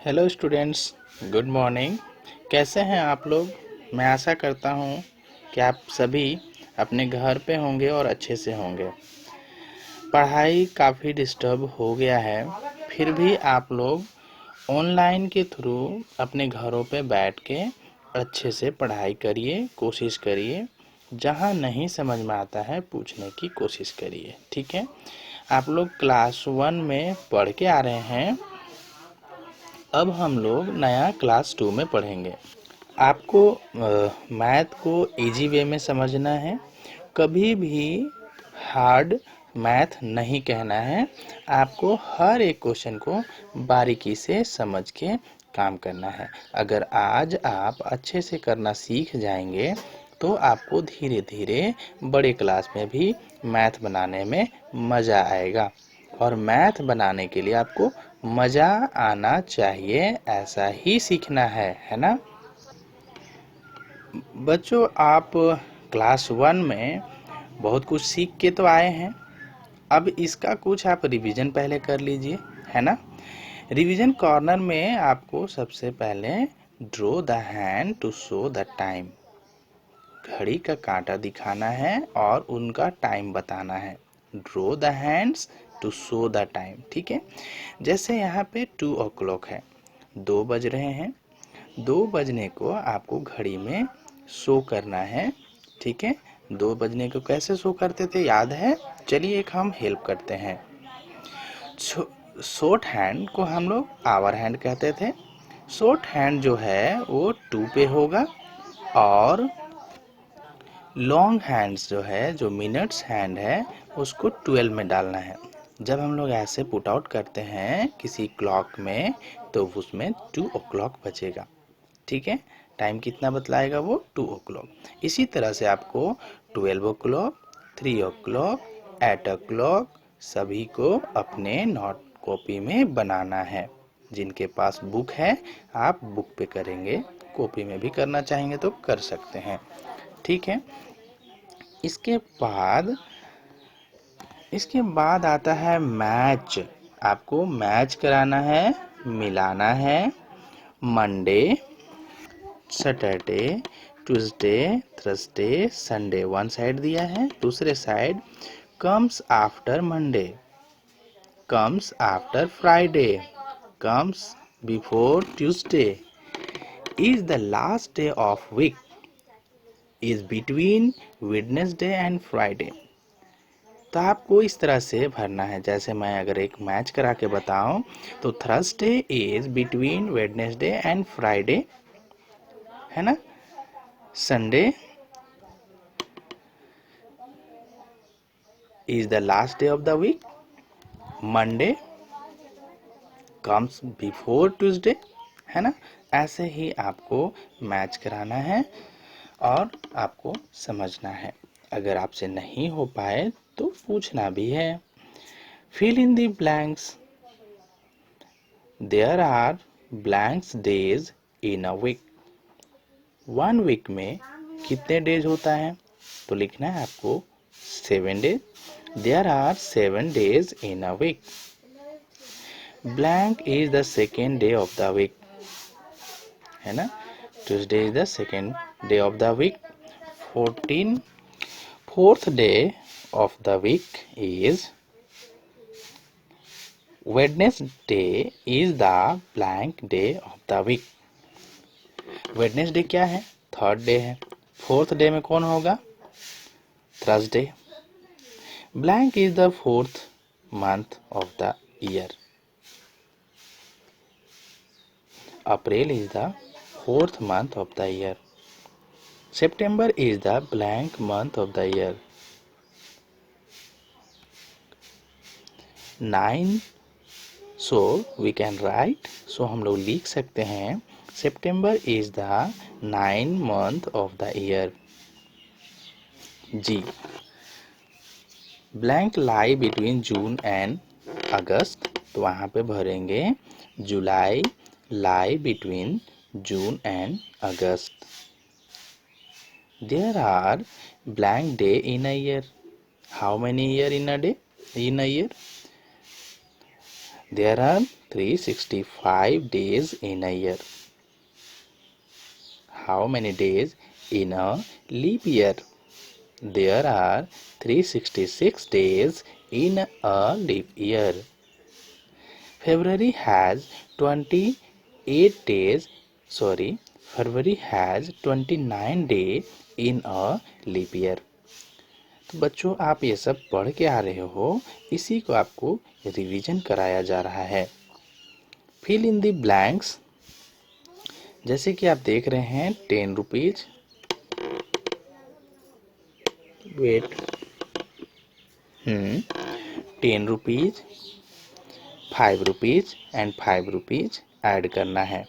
Hello students, good morning. कैसे हैं आप लोग? मैं आशा करता हूं कि आप सभी अपने घर पे होंगे और अच्छे से होंगे। पढ़ाई काफ़ी डिस्टर्ब हो गया है, फिर भी आप लोग ऑनलाइन के थ्रू अपने घरों पे बैठ के अच्छे से पढ़ाई करिए, कोशिश करिए। जहां नहीं समझ में आता है पूछने की कोशिश करिए, ठीक है? आप लोग क्लास 1 में पढ़ के आ रहे हैं, अब हम लोग नया क्लास 2 में पढ़ेंगे। आपको मैथ को इजी वे में समझना है, कभी भी हार्ड मैथ नहीं कहना है। आपको हर एक क्वेश्चन को बारीकी से समझ के काम करना है। अगर आज आप अच्छे से करना सीख जाएंगे तो आपको धीरे धीरे बड़े क्लास में भी मैथ बनाने में मज़ा आएगा। और मैथ बनाने के लिए आपको मज़ा आना चाहिए, ऐसा ही सीखना है ना बच्चों? आप क्लास 1 में बहुत कुछ सीख के तो आए हैं, अब इसका कुछ आप रिवीजन पहले कर लीजिए, है ना? रिवीजन कॉर्नर में आपको सबसे पहले draw the hand to show the time, घड़ी का कांटा दिखाना है और उनका टाइम बताना है। Draw the hands to show the time, ठीक है? जैसे यहाँ पे 2 o'clock है, 2 बज रहे हैं। 2 बजने को आपको घड़ी में शो करना है, ठीक है? 2 बजने को कैसे शो करते थे, याद है? चलिए एक हम हेल्प करते हैं। शॉर्ट हैंड को हम लोग आवर हैंड कहते थे। शॉर्ट हैंड जो है वो 2 पे होगा और लॉन्ग हैंड्स जो है, जो मिनट्स हैंड है, उसको 12 में डालना है। जब हम लोग ऐसे पुट आउट करते हैं किसी क्लॉक में तो उसमें 2 o'clock बचेगा, ठीक है? टाइम कितना बतलाएगा वो? 2 o'clock। इसी तरह से आपको 12 o'clock, 3 o'clock, 8 o'clock सभी को अपने नोट कॉपी में बनाना है। जिनके पास बुक है आप बुक पे करेंगे, कॉपी में भी करना चाहेंगे तो कर सकते हैं, ठीक है? इसके बाद इसके बाद आता है मैच। आपको मैच कराना है, मिलाना है। Monday, Saturday, Tuesday, Thursday, Sunday one side दिया है, दूसरे side comes after Monday, comes after Friday, comes before Tuesday, is the last day of week, is between Wednesday and Friday. तो आपको इस तरह से भरना है। जैसे मैं अगर एक मैच करा के बताऊं तो Thursday is between Wednesday and Friday, है ना? Sunday is the last day of the week, Monday comes before Tuesday, है ना? ऐसे ही आपको मैच कराना है और आपको समझना है। अगर आपसे नहीं हो पाए तो पूछना भी है। Fill in the blanks. There are blanks days in a week. 1 week में कितने डेज होता है? तो लिखना है आपको 7 days. There are 7 days in a week. Blank is the second day of the week, है ना? Tuesday is the second day of the week. 4th day of the week is Wednesday, is the blank day of the week. Wednesday क्या है? 3rd day है। 4th day में कौन होगा? Thursday. Blank is the 4th month of the year. April is the 4th month of the year. September is the blank month of the year. 9, so we can write, so हम लोग लिख सकते हैं September is the 9th month of the year. G, blank lie between June and August, तो वहाँ पे भरेंगे जुलाई lie between June and August. There are blank day in a year. How many year in a day? In a year? There are 365 days in a year. How many days in a leap year? There are 366 days in a leap year. February has 28 days. Sorry, February has 29 days in a leap year. तो बच्चों, आप ये सब पढ़ के आ रहे हो, इसी को आपको रिवीजन कराया जा रहा है। Fill in the blanks. जैसे कि आप देख रहे हैं 10 rupees, wait 10 rupees, 5 rupees and 5 rupees add करना है।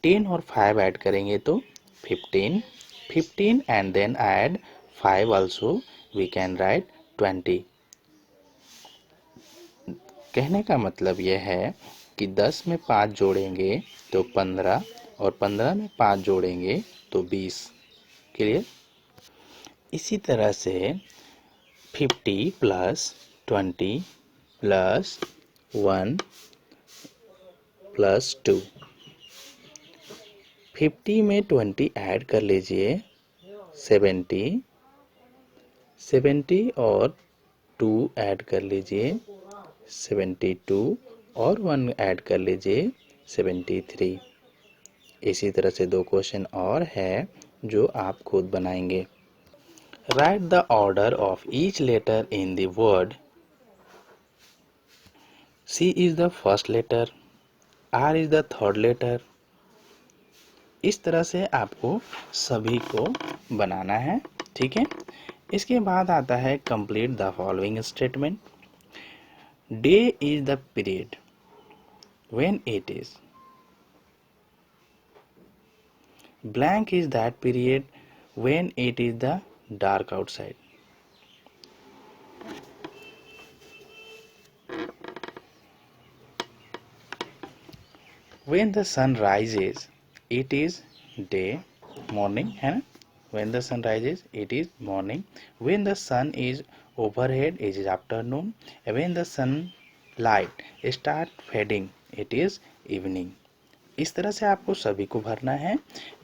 10 और 5 ऐड करेंगे तो 15, 15 and then add 5 also we can write 20। कहने का मतलब यह है कि 10 में 5 जोड़ेंगे तो 15 और 15 में 5 जोड़ेंगे तो 20। क्लियर? इसी तरह से 50 प्लस 20 प्लस 1 प्लस 2। 50 में 20 ऐड कर लीजिए 70, 70 और 2 ऐड कर लीजिए 72 और 1 ऐड कर लीजिए 73। इसी तरह से 2 क्वेश्चन और है जो आप खुद बनाएंगे। Write the order of each letter in the word. C is the first letter, R is the third letter। इस तरह से आपको सभी को बनाना है, ठीक है। इसके बाद आता है complete the following statement. Day is the period when it is, blank is that period when it is the dark outside. When the sun rises, it is day, morning, है ना? When the sun rises, it is morning. When the sun is overhead, it is afternoon. When the sunlight start fading, it is evening. इस तरह से आपको सभी को भरना है।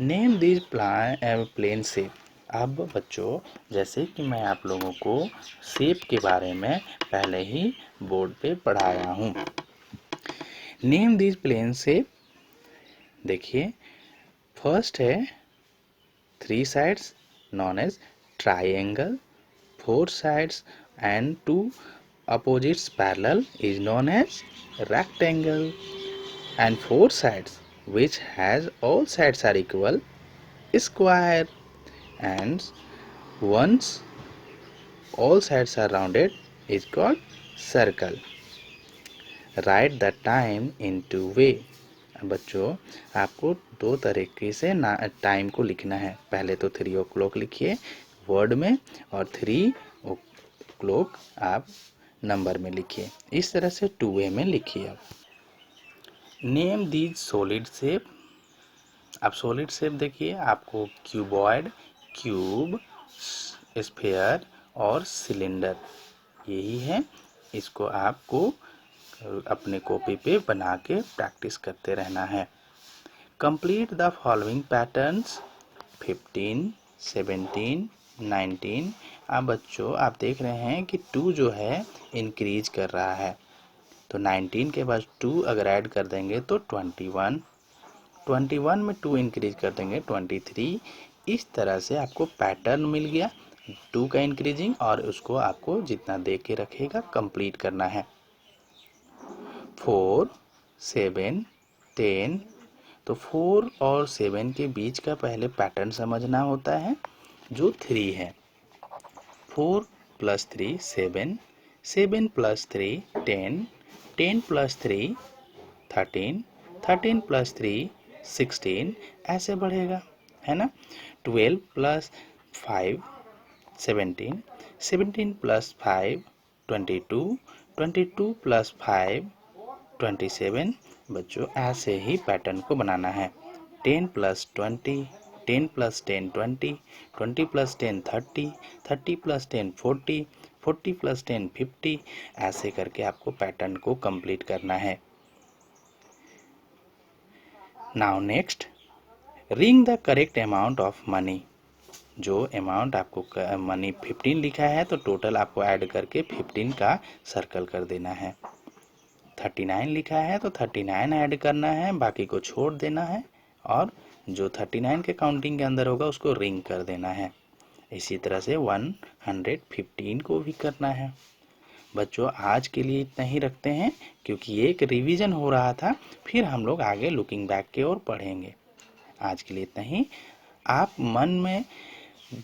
Name this plane shape. अब बच्चों, जैसे कि मैं आप लोगों को शेप के बारे में पहले ही बोर्ड पे पढ़ाया हूँ। Name this plane shape. देखिए, फर्स्ट है 3 sides known as triangle, 4 sides and 2 opposites parallel is known as rectangle, and 4 sides which has all sides are equal square, and once all sides are rounded is called circle. Write the time in 2 way। बच्चों, आपको 2 तरीके से time को लिखना है। पहले तो 3 o'clock लिखिए वर्ड में और 3 o'clock आप नंबर में लिखिए। इस तरह से 2 वे में लिखिए। अब नेम दीज सॉलिड शेप। अब सॉलिड शेप देखिए, आपको क्यूबॉइड, क्यूब, स्फीयर और सिलेंडर यही है। इसको आपको अपने कॉपी पे बना के प्रैक्टिस करते रहना है। Complete the following patterns 15, 17, 19। अब बच्चों, आप देख रहे हैं कि 2 जो है इंक्रीज कर रहा है, तो 19 के बाद 2 अगर ऐड कर देंगे तो 21, 21 में 2 इंक्रीज कर देंगे 23। इस तरह से आपको पैटर्न मिल गया 2 का इंक्रीजिंग, और उसको आपको जितना दे के रखेगा कंप्लीट करना है। 4, 7, 10। तो 4 और 7 के बीच का पहले पैटर्न समझना होता है जो 3 है। 4 + 3 7, 7 + 3 10, 10 + 3 13, 13 + 3 16, ऐसे बढ़ेगा, है ना। 12 + 5 17, 17 + 5 22, 22 + 5 27। बच्चों, ऐसे ही पैटर्न को बनाना है। 10 + 20, 10 + 10 20, 20 + 10 30, 30 + 10 40, 40 + 10 50, ऐसे करके आपको पैटर्न को कंप्लीट करना है। Now next, ring the correct amount of money. जो अमाउंट आपको मनी 15 लिखा है तो टोटल आपको ऐड करके 15 का सर्कल कर देना है। 39 लिखा है तो 39 ऐड करना है, बाकी को छोड़ देना है और जो 39 के काउंटिंग के अंदर होगा उसको रिंग कर देना है। इसी तरह से 115 को भी करना है। बच्चों आज के लिए इतना ही रखते हैं, क्योंकि ये एक रिवीजन हो रहा था, फिर हम लोग आगे लुकिंग बैक की ओर पढ़ेंगे। आज के लिए इतना ही। आप मन में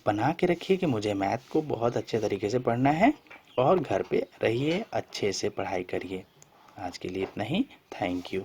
बना के रखिए कि मुझे मैथ को बहुत अच्छे तरीके से पढ़ना है और घर पे रहिए, अच्छे से पढ़ाई करिए। आज के लिए इतना ही। Thank you.